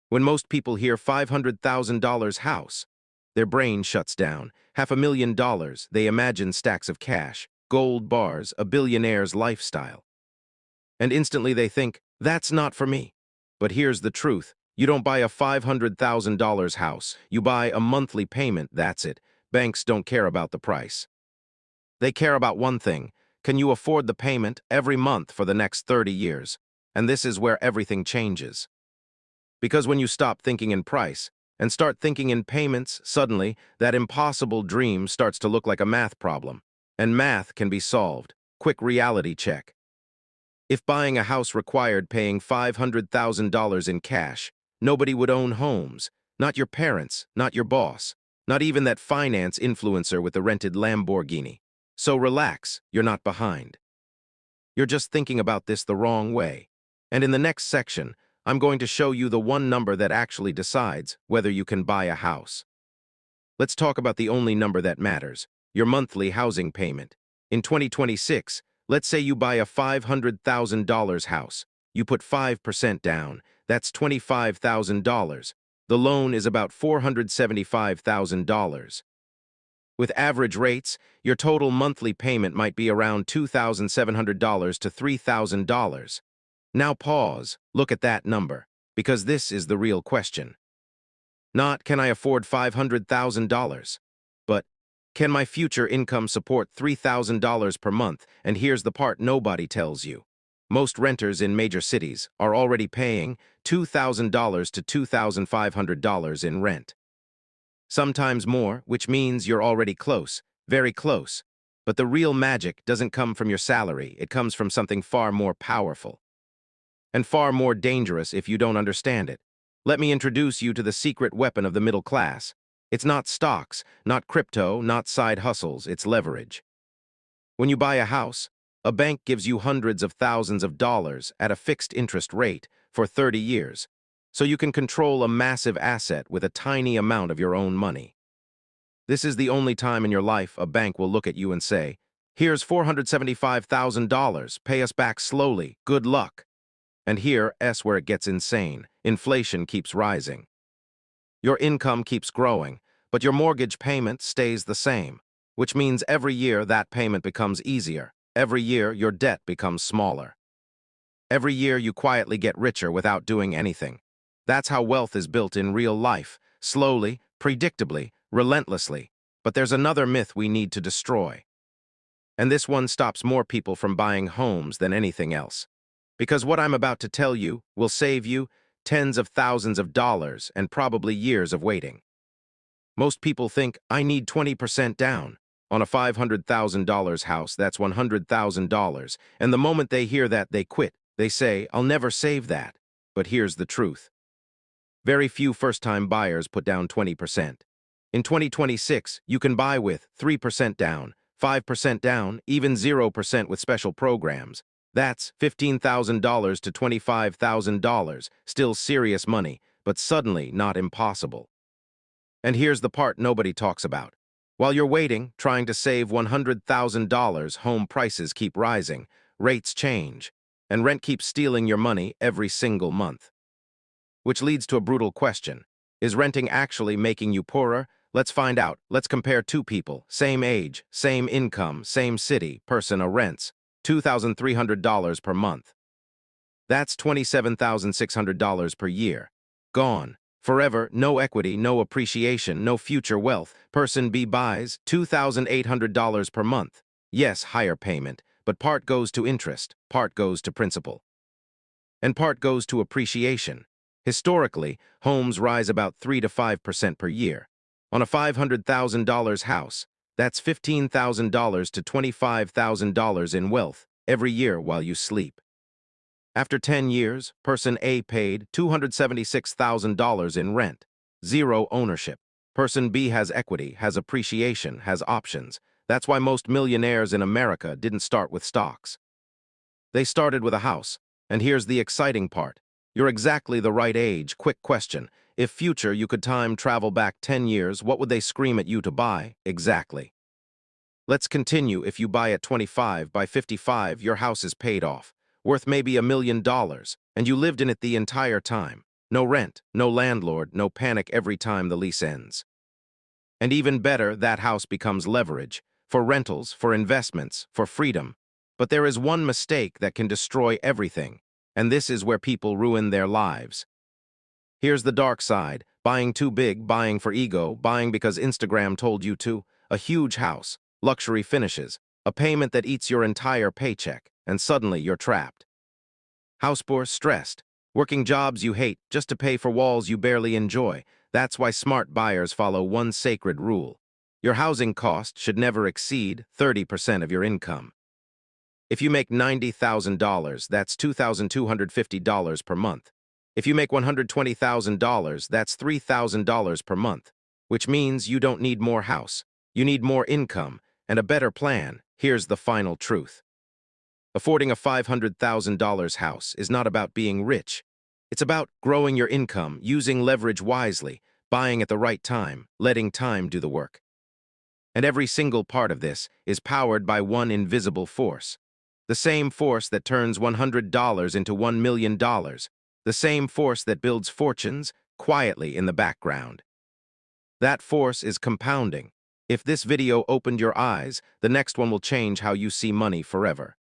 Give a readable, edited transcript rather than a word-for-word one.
When most people hear $500,000 house, their brain shuts down. $500,000, they imagine stacks of cash, gold bars, a billionaire's lifestyle. And instantly they think, that's not for me. But here's the truth. You don't buy a $500,000 house. You buy a monthly payment, that's it. Banks don't care about the price. They care about one thing. Can you afford the payment every month for the next 30 years? And this is where everything changes. Because when you stop thinking in price and start thinking in payments, suddenly that impossible dream starts to look like a math problem. And math can be solved. Quick reality check. If buying a house required paying $500,000 in cash, nobody would own homes. Not your parents, not your boss, not even that finance influencer with the rented Lamborghini. So relax, you're not behind. You're just thinking about this the wrong way. And in the next section, I'm going to show you the one number that actually decides whether you can buy a house. Let's talk about the only number that matters, your monthly housing payment. In 2026, let's say you buy a $500,000 house. You put 5% down. That's $25,000. The loan is about $475,000. With average rates, your total monthly payment might be around $2,700 to $3,000. Now pause, look at that number, because this is the real question. Not, can I afford $500,000? But, can my future income support $3,000 per month? And here's the part nobody tells you. Most renters in major cities are already paying $2,000 to $2,500 in rent. Sometimes more, which means you're already close, very close. But the real magic doesn't come from your salary, it comes from something far more powerful. And far more dangerous if you don't understand it. Let me introduce you to the secret weapon of the middle class. It's not stocks, not crypto, not side hustles, it's leverage. When you buy a house, a bank gives you hundreds of thousands of dollars at a fixed interest rate for 30 years. So you can control a massive asset with a tiny amount of your own money. This is the only time in your life a bank will look at you and say, here's $475,000, pay us back slowly, good luck. And here's where it gets insane. Inflation keeps rising. Your income keeps growing, but your mortgage payment stays the same, which means every year that payment becomes easier. Every year your debt becomes smaller. Every year you quietly get richer without doing anything. That's how wealth is built in real life, slowly, predictably, relentlessly. But there's another myth we need to destroy. And this one stops more people from buying homes than anything else. Because what I'm about to tell you will save you tens of thousands of dollars and probably years of waiting. Most people think, I need 20% down. On a $500,000 house, that's $100,000. And the moment they hear that, they quit. They say, I'll never save that. But here's the truth. Very few first-time buyers put down 20%. In 2026, you can buy with 3% down, 5% down, even 0% with special programs. That's $15,000 to $25,000, still serious money, but suddenly not impossible. And here's the part nobody talks about. While you're waiting, trying to save $100,000, home prices keep rising, rates change, and rent keeps stealing your money every single month. Which leads to a brutal question. Is renting actually making you poorer? Let's find out. Let's compare two people, same age, same income, same city, person rents $2,300 per month. That's $27,600 per year. Gone. Forever, no equity, no appreciation, no future wealth. Person B buys $2,800 per month. Yes, higher payment, but part goes to interest, part goes to principal, and part goes to appreciation. Historically, homes rise about 3 to 5% per year. On a $500,000 house, that's $15,000 to $25,000 in wealth every year while you sleep. After 10 years, person A paid $276,000 in rent. Zero ownership. Person B has equity, has appreciation, has options. That's why most millionaires in America didn't start with stocks. They started with a house. And here's the exciting part. You're exactly the right age. Quick question. If future you could time travel back 10 years, what would they scream at you to buy? Exactly. Let's continue. If you buy at 25, by 55, your house is paid off, worth maybe $1 million, and you lived in it the entire time. No rent, no landlord, no panic every time the lease ends. And even better, that house becomes leverage for rentals, for investments, for freedom. But there is one mistake that can destroy everything, and this is where people ruin their lives. Here's the dark side: buying too big, buying for ego, buying because Instagram told you to, a huge house, luxury finishes, a payment that eats your entire paycheck, and suddenly you're trapped. Houseboy stressed, working jobs you hate just to pay for walls you barely enjoy. That's why smart buyers follow one sacred rule. Your housing cost should never exceed 30% of your income. If you make $90,000, that's $2,250 per month. If you make $120,000, that's $3,000 per month, which means you don't need more house. You need more income and a better plan. Here's the final truth. Affording a $500,000 house is not about being rich. It's about growing your income, using leverage wisely, buying at the right time, letting time do the work. And every single part of this is powered by one invisible force. The same force that turns $100 into $1 million. The same force that builds fortunes quietly in the background. That force is compounding. If this video opened your eyes, the next one will change how you see money forever.